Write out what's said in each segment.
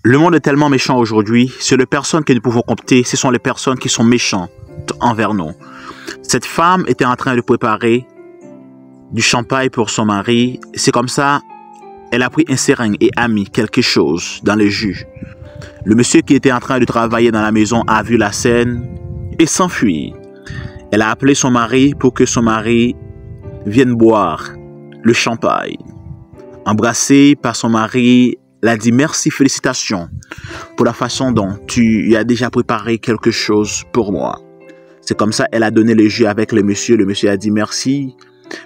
Le monde est tellement méchant aujourd'hui. C'est les personnes que nous pouvons compter, ce sont les personnes qui sont méchantes envers nous. Cette femme était en train de préparer du champagne pour son mari. C'est comme ça, elle a pris un seringue et a mis quelque chose dans le jus. Le monsieur qui était en train de travailler dans la maison a vu la scène et s'enfuit. Elle a appelé son mari pour que son mari vienne boire le champagne. Embrassée par son mari, elle a dit merci, félicitations pour la façon dont tu as déjà préparé quelque chose pour moi. C'est comme ça, elle a donné le jus avec le monsieur. Le monsieur a dit merci.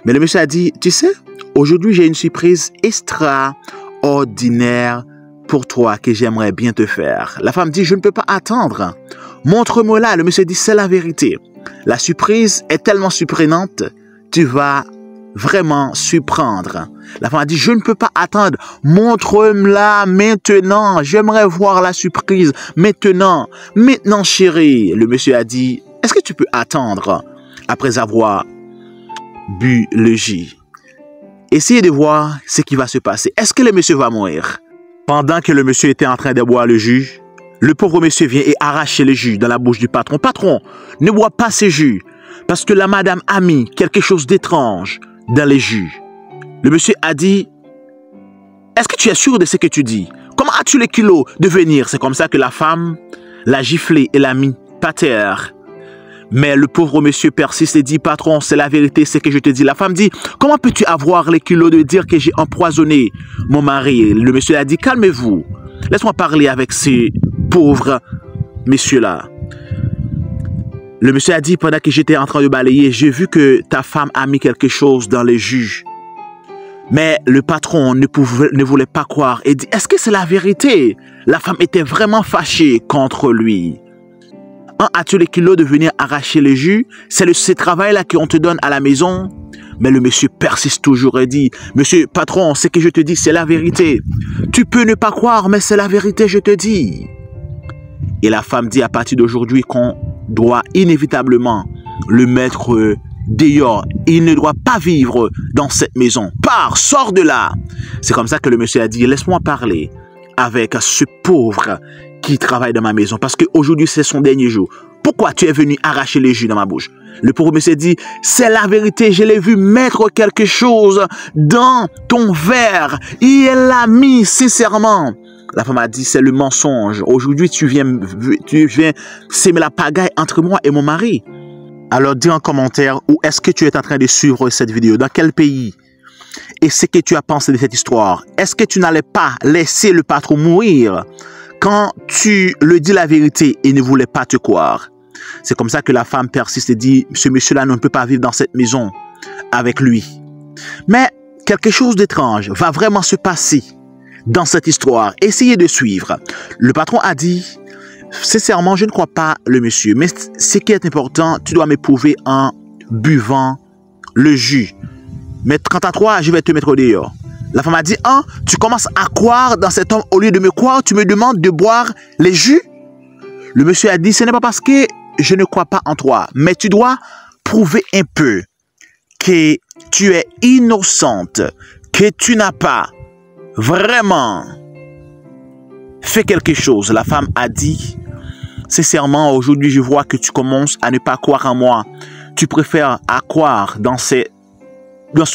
Mais le monsieur a dit, tu sais, aujourd'hui j'ai une surprise extraordinaire pour toi que j'aimerais bien te faire. La femme dit, je ne peux pas attendre. Montre-moi là. Le monsieur dit, c'est la vérité. La surprise est tellement surprenante, tu vas vraiment surprendre. La femme a dit, je ne peux pas attendre. Montre-moi maintenant. J'aimerais voir la surprise maintenant. Maintenant, chérie. Le monsieur a dit, est-ce que tu peux attendre après avoir bu le jus? Essayez de voir ce qui va se passer. Est-ce que le monsieur va mourir? Pendant que le monsieur était en train de boire le jus, le pauvre monsieur vient et arrache le jus dans la bouche du patron. Patron, ne bois pas ce jus parce que la madame a mis quelque chose d'étrange dans les jus. Le monsieur a dit, est-ce que tu es sûr de ce que tu dis? Comment as-tu le kilo de venir? C'est comme ça que la femme l'a giflé et l'a mis par terre. Mais le pauvre monsieur persiste et dit, patron, c'est la vérité, c'est que je te dis. La femme dit, comment peux-tu avoir les kilos de dire que j'ai empoisonné mon mari? Le monsieur a dit, calmez-vous. Laisse-moi parler avec ces pauvres messieurs-là. Le monsieur a dit, pendant que j'étais en train de balayer, j'ai vu que ta femme a mis quelque chose dans les jus. Mais le patron ne voulait pas croire et dit, est-ce que c'est la vérité? La femme était vraiment fâchée contre lui. As-tu les kilos de venir arracher les jus? C'est ce travail-là qu'on te donne à la maison. Mais le monsieur persiste toujours et dit, monsieur patron, ce que je te dis, c'est la vérité. Tu peux ne pas croire, mais c'est la vérité, je te dis. Et la femme dit, à partir d'aujourd'hui, qu'on doit inévitablement le mettre dehors. Il ne doit pas vivre dans cette maison. Pars, sors de là. C'est comme ça que le monsieur a dit, laisse-moi parler avec ce pauvre qui travaille dans ma maison, parce qu'aujourd'hui c'est son dernier jour. Pourquoi tu es venu arracher les jus dans ma bouche? Le pauvre monsieur dit, c'est la vérité, je l'ai vu mettre quelque chose dans ton verre. Et elle l'a mis sincèrement. La femme a dit, c'est le mensonge. Aujourd'hui tu viens s'aimer la pagaille entre moi et mon mari. Alors dis en commentaire, où est-ce que tu es en train de suivre cette vidéo? Dans quel pays? Et ce que tu as pensé de cette histoire? Est-ce que tu n'allais pas laisser le patron mourir quand tu le dis la vérité et ne voulait pas te croire? C'est comme ça que la femme persiste et dit, ce monsieur-là ne peut pas vivre dans cette maison avec lui. Mais quelque chose d'étrange va vraiment se passer dans cette histoire. Essayez de suivre. Le patron a dit, sincèrement, je ne crois pas le monsieur, mais ce qui est important, tu dois m'éprouver en buvant le jus. Mais quant à toi, je vais te mettre dehors. La femme a dit, tu commences à croire dans cet homme, au lieu de me croire, tu me demandes de boire les jus? Le monsieur a dit, ce n'est pas parce que je ne crois pas en toi, mais tu dois prouver un peu que tu es innocente, que tu n'as pas vraiment fait quelque chose. La femme a dit, sincèrement, aujourd'hui, je vois que tu commences à ne pas croire en moi. Tu préfères à croire dans ce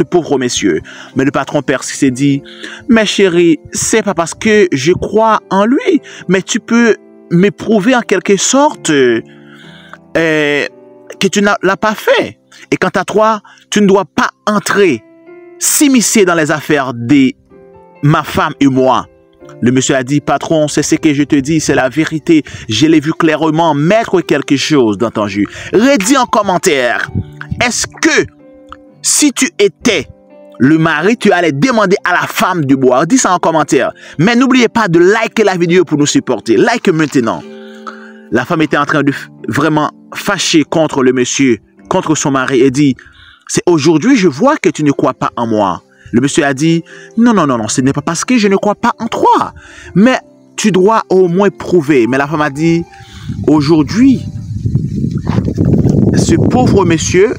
pauvre monsieur. Mais le patron persiste et dit, mais chérie, c'est pas parce que je crois en lui, mais tu peux m'éprouver en quelque sorte que tu ne l'as pas fait. Et quant à toi, tu ne dois pas entrer, s'immiscer dans les affaires de ma femme et moi. Le monsieur a dit, patron, c'est ce que je te dis, c'est la vérité. Je l'ai vu clairement mettre quelque chose dans ton jus. Redis en commentaire, est-ce que si tu étais le mari, tu allais demander à la femme de boire? Dis ça en commentaire. Mais n'oubliez pas de liker la vidéo pour nous supporter. Like maintenant. La femme était en train de vraiment fâcher contre le monsieur, contre son mari, et dit, c'est aujourd'hui je vois que tu ne crois pas en moi. Le monsieur a dit, non, non, non, non, ce n'est pas parce que je ne crois pas en toi, mais tu dois au moins prouver. Mais la femme a dit, aujourd'hui, ce pauvre monsieur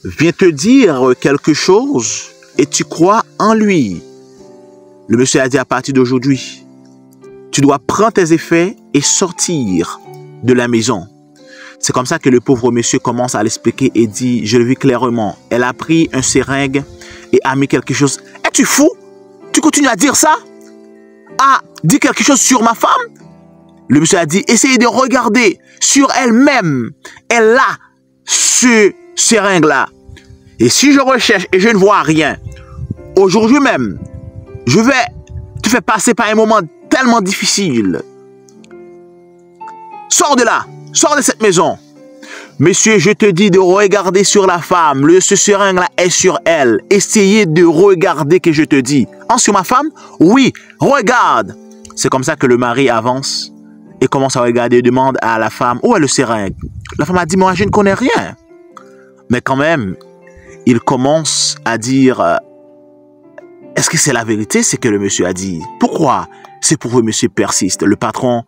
vient te dire quelque chose et tu crois en lui. Le monsieur a dit, à partir d'aujourd'hui, tu dois prendre tes effets et sortir de la maison. C'est comme ça que le pauvre monsieur commence à l'expliquer et dit, je le vis clairement, elle a pris un seringue et a mis quelque chose. Es-tu fou? Tu continues à dire ça? À dire quelque chose sur ma femme? Le monsieur a dit, essayez de regarder sur elle-même. Elle a ce seringue-là. Et si je recherche et je ne vois rien, aujourd'hui même, je vais te faire passer par un moment tellement difficile. Sors de là. Sors de cette maison. Monsieur, je te dis de regarder sur la femme. Ce seringue-là est sur elle. Essayez de regarder que je te dis. Sur ma femme? Oui, regarde. C'est comme ça que le mari avance et commence à regarder et demande à la femme, où est le seringue? La femme a dit, moi je ne connais rien. Mais quand même, il commence à dire, est-ce que c'est la vérité ce que le monsieur a dit? Pourquoi? C'est pour vous, monsieur persiste. Le patron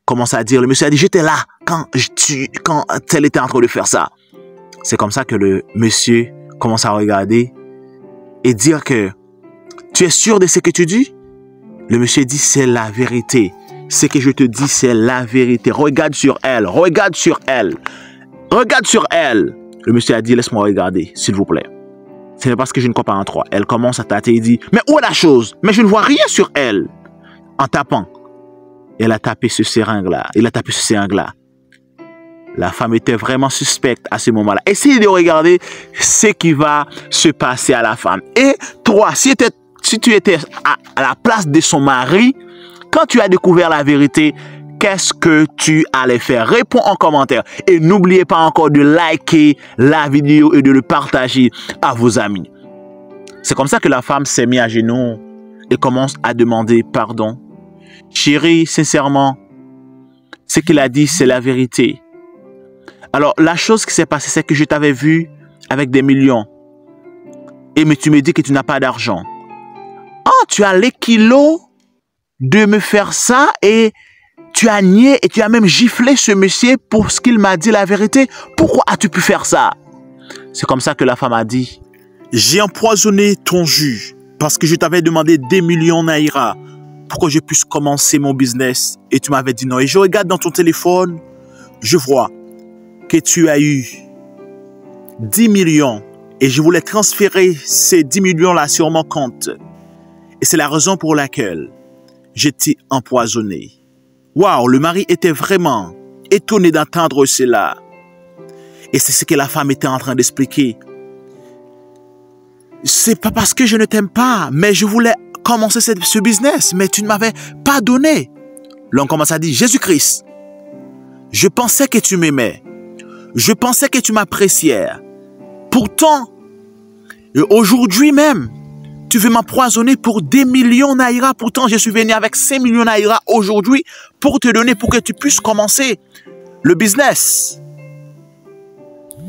commence à dire, le monsieur a dit, j'étais là quand elle était en train de faire ça. C'est comme ça que le monsieur commence à regarder et dire que, tu es sûr de ce que tu dis? Le monsieur dit, c'est la vérité. Ce que je te dis, c'est la vérité. Regarde sur elle, regarde sur elle, regarde sur elle. Le monsieur a dit, laisse-moi regarder, s'il vous plaît. Ce n'est parce que je ne crois pas en toi. Elle commence à tâter et dit, mais où est la chose? Mais je ne vois rien sur elle. En tapant. Elle a tapé ce seringue-là. Il a tapé ce seringue-là. La femme était vraiment suspecte à ce moment-là. Essayez de regarder ce qui va se passer à la femme. Et toi, si tu étais à la place de son mari, quand tu as découvert la vérité, qu'est-ce que tu allais faire? Réponds en commentaire. Et n'oubliez pas encore de liker la vidéo et de le partager à vos amis. C'est comme ça que la femme s'est mise à genoux et commence à demander pardon. Chérie, sincèrement, ce qu'il a dit, c'est la vérité. Alors, la chose qui s'est passée, c'est que je t'avais vu avec des millions. Mais tu me dis que tu n'as pas d'argent. Oh, tu as les kilos de me faire ça et tu as nié et tu as même giflé ce monsieur pour ce qu'il m'a dit la vérité. Pourquoi as-tu pu faire ça? C'est comme ça que la femme a dit, j'ai empoisonné ton jus parce que je t'avais demandé des millions naira pour que je puisse commencer mon business et tu m'avais dit non. Et je regarde dans ton téléphone, je vois que tu as eu 10 millions et je voulais transférer ces 10 millions-là sur mon compte. Et c'est la raison pour laquelle j'étais empoisonné. Waouh, le mari était vraiment étonné d'entendre cela. Et c'est ce que la femme était en train d'expliquer. C'est pas parce que je ne t'aime pas, mais je voulais commencer ce business, mais tu ne m'avais pas donné. L'homme commence à dire, Jésus-Christ, je pensais que tu m'aimais. Je pensais que tu m'appréciais. Pourtant, aujourd'hui même, tu veux m'empoisonner pour des millions naira. Pourtant, je suis venu avec 5 millions naira aujourd'hui pour te donner, pour que tu puisses commencer le business.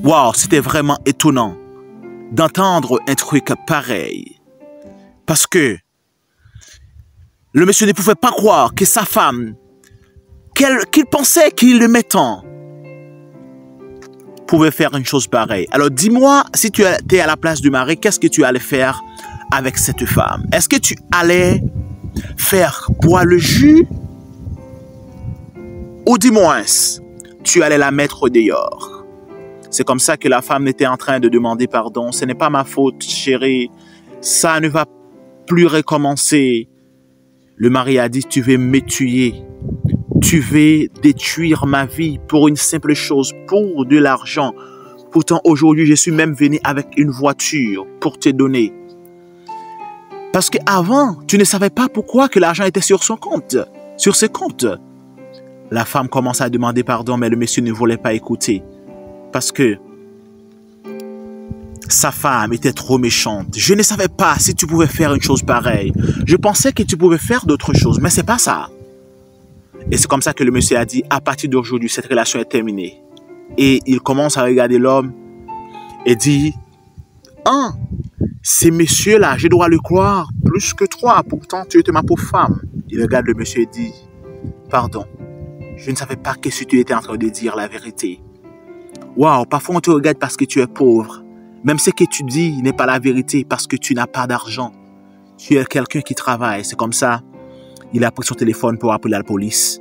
Wow, c'était vraiment étonnant d'entendre un truc pareil. Parce que le monsieur ne pouvait pas croire que sa femme, qu'il pensait qu'il aimait tant, pouvait faire une chose pareille. Alors dis-moi, si tu étais à la place du mari, qu'est-ce que tu allais faire avec cette femme? Est-ce que tu allais faire boire le jus? Ou dis-moi, tu allais la mettre dehors? C'est comme ça que la femme était en train de demander pardon. Ce n'est pas ma faute, chérie. Ça ne va plus recommencer. Le mari a dit, tu veux me tuer. Tu veux détruire ma vie pour une simple chose, pour de l'argent. Pourtant, aujourd'hui, je suis même venu avec une voiture pour te donner. Parce qu'avant, tu ne savais pas pourquoi que l'argent était sur son compte, sur ses comptes. La femme commence à demander pardon, mais le monsieur ne voulait pas écouter. Parce que sa femme était trop méchante. Je ne savais pas si tu pouvais faire une chose pareille. Je pensais que tu pouvais faire d'autres choses, mais c'est pas ça. Et c'est comme ça que le monsieur a dit, à partir d'aujourd'hui, cette relation est terminée. Et il commence à regarder l'homme et dit, ah, ces messieurs-là, je dois le croire plus que toi. Pourtant, tu étais ma pauvre femme. Il regarde le monsieur et dit, pardon, je ne savais pas que si tu étais en train de dire la vérité. Waouh, parfois on te regarde parce que tu es pauvre. Même ce que tu dis n'est pas la vérité parce que tu n'as pas d'argent. Tu es quelqu'un qui travaille. C'est comme ça il a pris son téléphone pour appeler la police,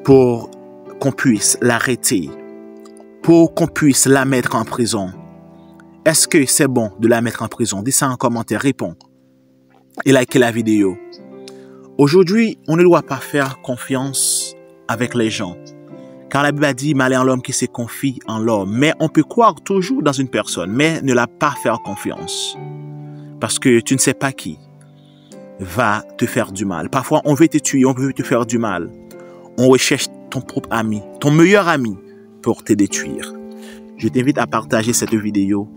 pour qu'on puisse l'arrêter, pour qu'on puisse la mettre en prison. Est-ce que c'est bon de la mettre en prison? Dis ça en commentaire, réponds. Et likez la vidéo. Aujourd'hui, on ne doit pas faire confiance avec les gens. Car la Bible a dit, malheur l'homme qui se confie en l'homme. Mais on peut croire toujours dans une personne, mais ne la pas faire confiance. Parce que tu ne sais pas qui va te faire du mal. Parfois, on veut te tuer, on veut te faire du mal. On recherche ton propre ami, ton meilleur ami pour te détruire. Je t'invite à partager cette vidéo,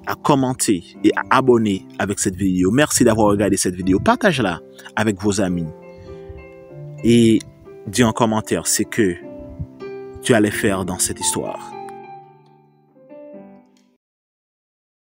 à commenter et à abonner avec cette vidéo. Merci d'avoir regardé cette vidéo. Partage-la avec vos amis. Et dis en commentaire ce que tu allais faire dans cette histoire.